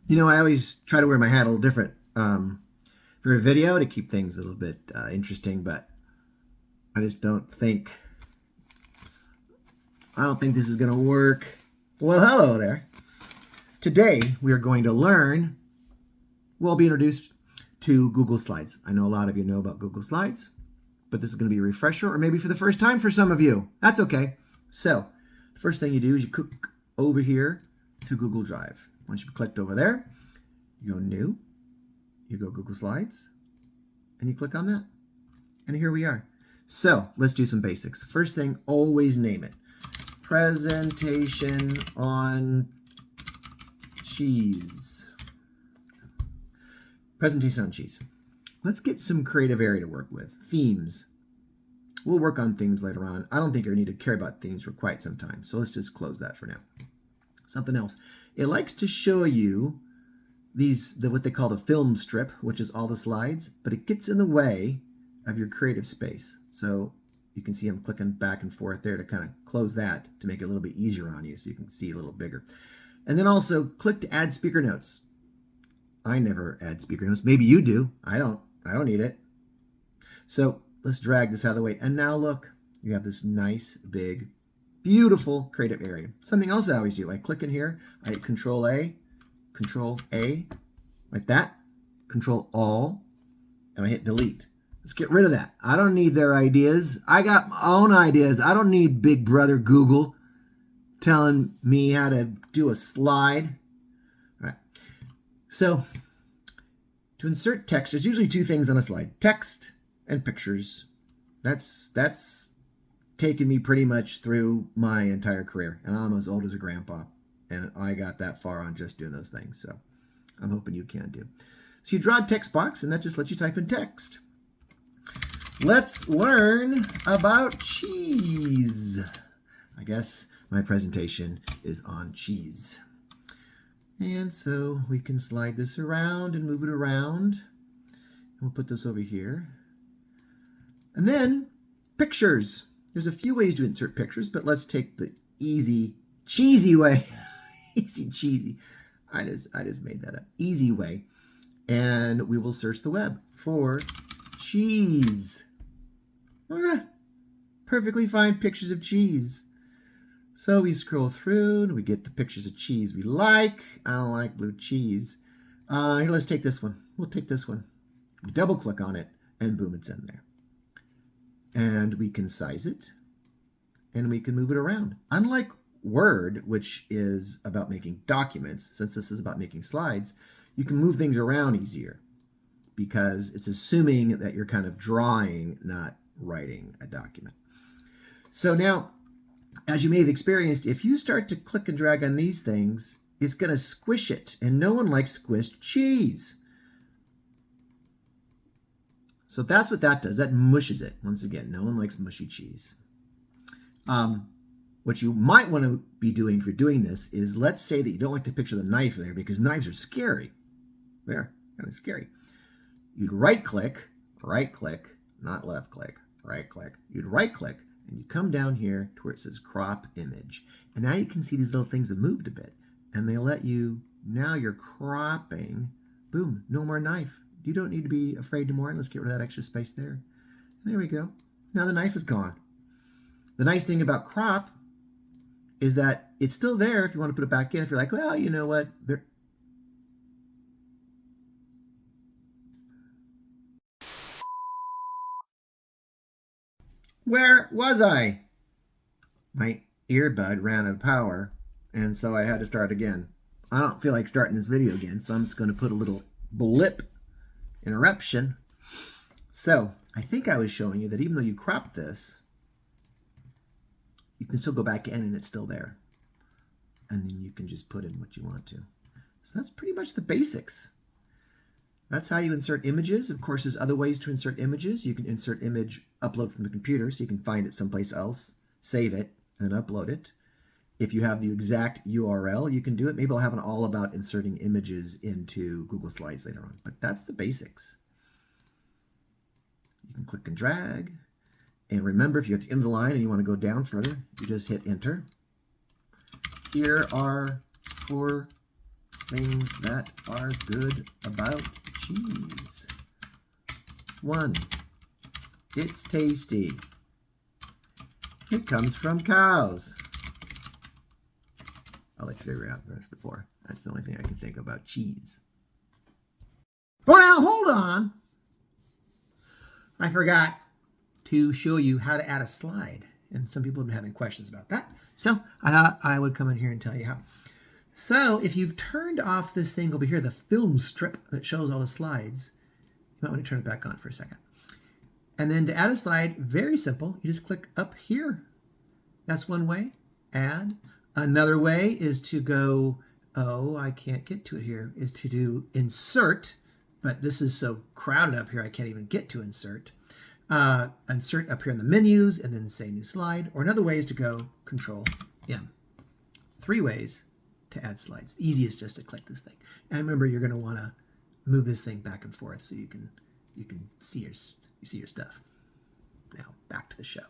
You know, I always try to wear my hat a little different for a video to keep things a little bit interesting, but I just I don't think this is going to work. Well, hello there. Today we are going to learn, we'll be introduced to Google Slides. I know a lot of you know about Google Slides, but this is going to be a refresher, or maybe for the first time for some of you. That's okay. So the first thing you do is you click over here to Google Drive. Once you've clicked over there, you go New, you go Google Slides, and you click on that. And here we are. So let's do some basics. First thing, always name it. Presentation on cheese. Presentation on cheese. Let's get some creative area to work with. Themes. We'll work on themes later on. I don't think you're going to need to care about themes for quite some time. So let's just close that for now. Something else. It likes to show you what they call the film strip, which is all the slides, but it gets in the way of your creative space. So you can see I'm clicking back and forth there to kind of close that to make it a little bit easier on you so you can see a little bigger. And then also click to add speaker notes. I never add speaker notes. Maybe you do. I don't need it. So let's drag this out of the way. And now look, you have this nice, big, beautiful creative area. Something else I always do, I click in here, I hit Control A, like that, Control All, and I hit Delete. Let's get rid of that. I don't need their ideas. I got my own ideas. I don't need Big Brother Google telling me how to do a slide. All right. So to insert text, there's usually two things on a slide, text and pictures. That's taken me pretty much through my entire career, and I'm as old as a grandpa, and I got that far on just doing those things, so I'm hoping you can do. So you draw a text box, and that just lets you type in text. Let's learn about cheese. I guess my presentation is on cheese. And so we can slide this around and move it around. We'll put this over here. And then pictures. There's a few ways to insert pictures, but let's take the easy, cheesy way. Easy, cheesy. I just made that up. Easy way. And we will search the web for cheese. Perfectly fine pictures of cheese. So we scroll through and we get the pictures of cheese we like. I don't like blue cheese. Here, let's take this one. We'll take this one. We double click on it and boom, it's in there. And we can size it and we can move it around. Unlike Word, which is about making documents, since this is about making slides, you can move things around easier because it's assuming that you're kind of drawing, not writing a document. So now, as you may have experienced, if you start to click and drag on these things, it's going to squish it, and no one likes squished cheese. So that's what that does. That mushes it. Once again, no one likes mushy cheese. What you might want to be doing for doing this is, let's say that you don't like the picture of the knife there because knives are scary. They're kind of scary. You'd right click, not left click, right click. You'd right click and you come down here to where it says crop image. And now you can see these little things have moved a bit and they let you, now you're cropping, boom, no more knife. You don't need to be afraid anymore. Let's get rid of that extra space there. There we go. Now the knife is gone. The nice thing about crop is that it's still there if you want to put it back in. If you're like, well, you know what? Where was I? My earbud ran out of power, and so I had to start again. I don't feel like starting this video again, so I'm just going to put a little blip interruption. So I think I was showing you that even though you crop this, you can still go back in and it's still there. And then you can just put in what you want to. So that's pretty much the basics. That's how you insert images. Of course, there's other ways to insert images. You can insert image, upload from the computer, so you can find it someplace else, save it, and upload it. If you have the exact URL, you can do it. Maybe I'll have an all about inserting images into Google Slides later on. But that's the basics. You can click and drag. And remember, if you're at the end of the line and you want to go down further, you just hit enter. Here are 4 things that are good about cheese. 1. It's tasty. It comes from cows. I'll let you figure out the rest of the 4. That's the only thing I can think about cheese. Oh, now hold on. I forgot to show you how to add a slide. And some people have been having questions about that. So I thought I would come in here and tell you how. So if you've turned off this thing over here, the film strip that shows all the slides, you might want to turn it back on for a second. And then to add a slide, very simple. You just click up here. That's one way. Add. Another way is to go, oh, I can't get to it here, is to do insert. But this is so crowded up here, I can't even get to insert. Insert up here in the menus and then say new slide. Or another way is to go Control M. 3 ways to add slides. The easiest just to click this thing. And remember, you're going to want to move this thing back and forth so you can see your stuff. Now back to the show.